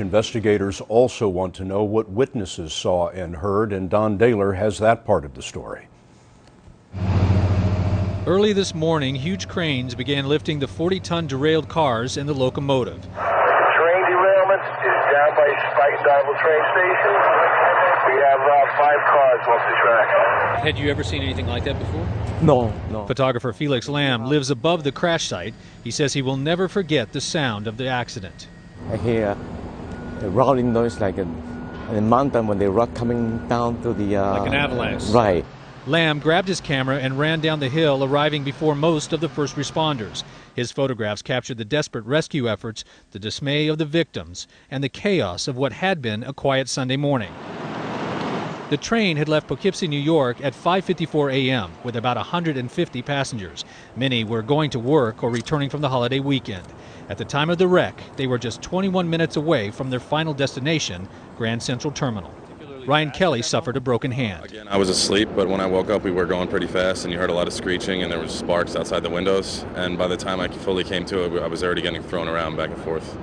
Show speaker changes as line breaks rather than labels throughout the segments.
investigators also want to know what witnesses saw and heard, and Don Daler has that part of the story.
Early this morning, huge cranes began lifting the 40-ton derailed cars and the locomotive.
Train derailment is down by Spike train station. We have 5 cars off the track.
Had you ever seen anything like that before?
No.
Photographer Felix Lamb lives above the crash site. He says he will never forget the sound of the accident.
I hear a rolling noise like a mountain when they rock coming down to the...
Like an avalanche.
Right.
Lamb grabbed his camera and ran down the hill, arriving before most of the first responders. His photographs captured the desperate rescue efforts, the dismay of the victims, and the chaos of what had been a quiet Sunday morning. The train had left Poughkeepsie, New York at 5:54 a.m. with about 150 passengers. Many were going to work or returning from the holiday weekend. At the time of the wreck, they were just 21 minutes away from their final destination, Grand Central Terminal. Ryan Kelly suffered a broken hand.
Again, I was asleep, but when I woke up, we were going pretty fast, and you heard a lot of screeching, and there was sparks outside the windows. And by the time I fully came to it, I was already getting thrown around back and forth.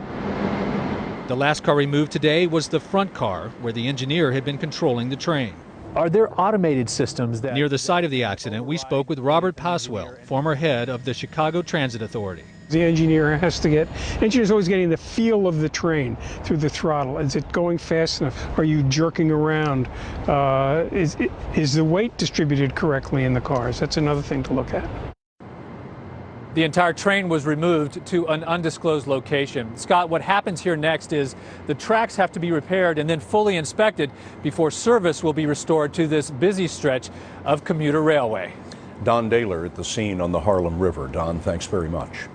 The last car removed today was the front car, where the engineer had been controlling the train.
Are there automated systems that...
Near the site of the accident, we spoke with Robert Paswell, former head of the Chicago Transit Authority.
The engineer's always getting the feel of the train through the throttle. Is it going fast enough? Are you jerking around? Is the weight distributed correctly in the cars? That's another thing to look at.
The entire train was removed to an undisclosed location. Scott, what happens here next is the tracks have to be repaired and then fully inspected before service will be restored to this busy stretch of commuter railway.
Don Daler at the scene on the Harlem River. Don, thanks very much.